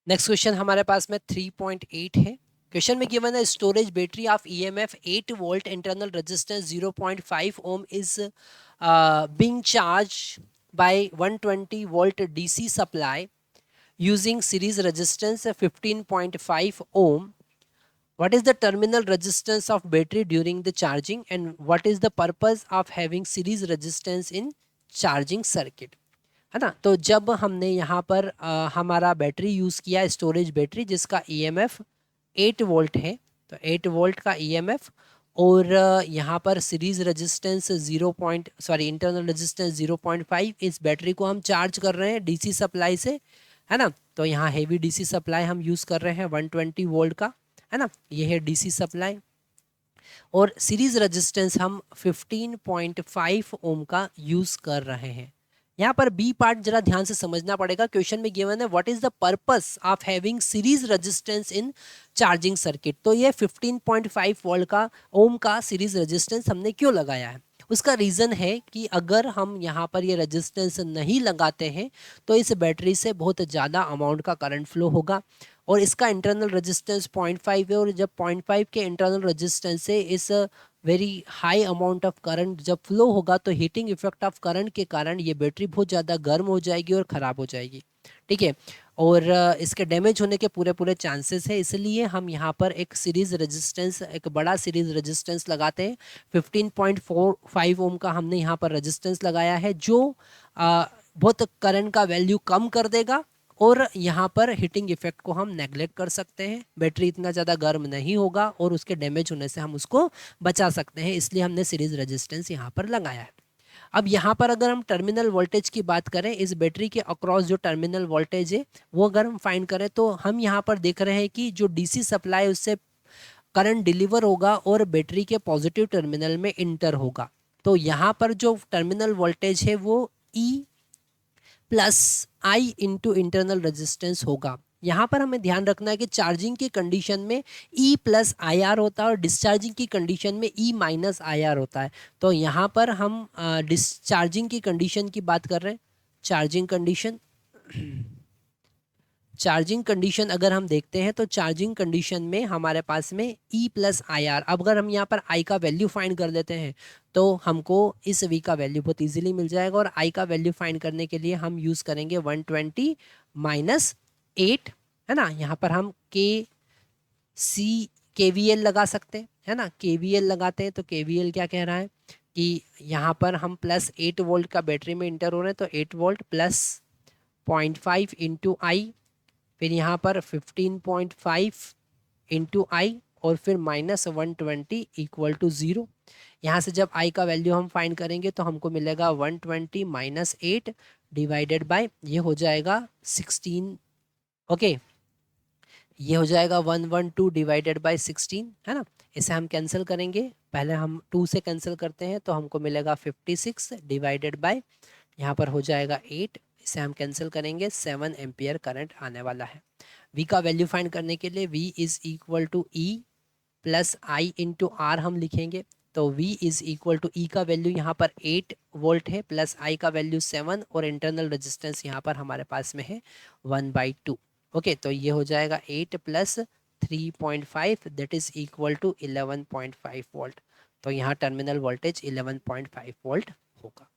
Next question हमारे पास में 3.8 है। क्वेश्चन में गिवन है storage battery of EMF 8 volt internal resistance 0.5 ohm is being charged by 120 volt DC supply using series resistance 15.5 ohm. What is the terminal resistance of battery during the charging and what is the purpose of having series resistance in charging circuit? है ना। तो जब हमने यहाँ पर हमारा battery use किया storage battery जिसका ईएमएफ 8 वोल्ट है, तो 8 वोल्ट का ईएमएफ और यहाँ पर सीरीज रेजिस्टेंस इंटरनल रेजिस्टेंस 0.5, इस बैटरी को हम चार्ज कर रहे हैं डीसी सप्लाई से, है ना। तो यहाँ हेवी डीसी सप्लाई हम यूज़ कर रहे हैं 120 वोल्ट का, है ना। ये है डीसी सप्लाई और सीरीज रेजिस्टेंस हम 15.5 ओम का यूज़ कर रहे हैं। यहाँ पर बी पार्ट जरा ध्यान से समझना पड़ेगा। क्वेश्चन में गिवन है what is the purpose of having series resistance in charging circuit. तो ये 15.5 वोल्ट का ओम का सीरीज रेजिस्टेंस हमने क्यों लगाया है, उसका रीज़न है कि अगर हम यहाँ पर ये रेजिस्टेंस नहीं लगाते हैं तो इस बैटरी से बहुत ज़्यादा अमाउंट का करंट फ्लो होगा और इसका इंटरनल रेजिस्टेंस 0.5 है और जब 0.5 के इंटरनल रेजिस्टेंस से इस very high amount of current जब फ्लो होगा तो हीटिंग इफेक्ट ऑफ करंट के कारण ये बैटरी बहुत ज़्यादा गर्म हो जाएगी और ख़राब हो जाएगी, ठीक है। और इसके डैमेज होने के पूरे पूरे चांसेस है, इसलिए हम यहाँ पर एक सीरीज रेजिस्टेंस, एक बड़ा सीरीज रेजिस्टेंस लगाते हैं। 15.45 ओम का हमने यहाँ पर रेजिस्टेंस लगाया है जो बहुत करंट का वैल्यू कम कर देगा और यहाँ पर हीटिंग इफेक्ट को हम नेगलेक्ट कर सकते हैं। बैटरी इतना ज़्यादा गर्म नहीं होगा और उसके डैमेज होने से हम उसको बचा सकते हैं, इसलिए हमने सीरीज रेजिस्टेंस यहाँ पर लगाया है। अब यहाँ पर अगर हम टर्मिनल वोल्टेज की बात करें, इस बैटरी के अक्रॉस जो टर्मिनल वोल्टेज है वो अगर हम फाइंड करें तो हम यहाँ पर देख रहे हैं कि जो डीसी सप्लाई उससे करंट डिलीवर होगा और बैटरी के पॉजिटिव टर्मिनल में इंटर होगा। तो यहाँ पर जो टर्मिनल वोल्टेज है वो E plus I into internal resistance होगा। यहाँ पर हमें ध्यान रखना है कि चार्जिंग की कंडीशन में ई प्लस आई आर होता है और डिस्चार्जिंग की कंडीशन में ई माइनस आई आर होता है। तो यहाँ पर हम डिस्चार्जिंग की कंडीशन की बात कर रहे हैं। चार्जिंग कंडीशन अगर हम देखते हैं तो चार्जिंग कंडीशन में हमारे पास में ई प्लस आई आर, अब अगर हम यहाँ पर आई का वैल्यू फाइंड कर लेते हैं तो हमको इस वी का वैल्यू बहुत इजीली मिल जाएगा और आई का वैल्यू फाइंड करने के लिए हम यूज़ करेंगे 120 माइनस 8, है ना। यहाँ पर हम KVL लगा सकते हैं, है ना। KVL लगाते हैं तो KVL क्या कह रहा है कि यहाँ पर हम प्लस 8 वोल्ट का बैटरी में इंटर हो रहे हैं तो 8 वोल्ट प्लस 0.5 इंटू आई, फिर यहाँ पर 15.5 इंटू आई और फिर माइनस 120 इक्वल टू 0। यहाँ से जब आई का वैल्यू हम फाइंड करेंगे तो हमको मिलेगा 120 माइनस 8 डिवाइडेड बाय ये हो जाएगा 16, ओके। ये हो जाएगा 112 डिवाइडेड बाय 16, है ना। इसे हम कैंसिल करेंगे, पहले हम 2 से कैंसिल करते हैं तो हमको मिलेगा 56 डिवाइडेड बाय यहाँ पर हो जाएगा 8, इसे हम कैंसिल करेंगे 7 एम्पियर करंट आने वाला है। V का वैल्यू फाइंड करने के लिए V is equal to E plus I into R हम लिखेंगे। तो V is equal to E का वैल्यू यहाँ पर 8 वोल्ट है प्लस I का वैल्यू 7 और इंटरनल रेजिस्टेंस यहाँ पर हमारे पास में है 1/2, ओके। तो ये हो जाएगा 8 plus 3.5 that is equal to 11.5 volt. तो यहाँ टर्मिनल वोल्टेज 11.5 वोल्ट होगा।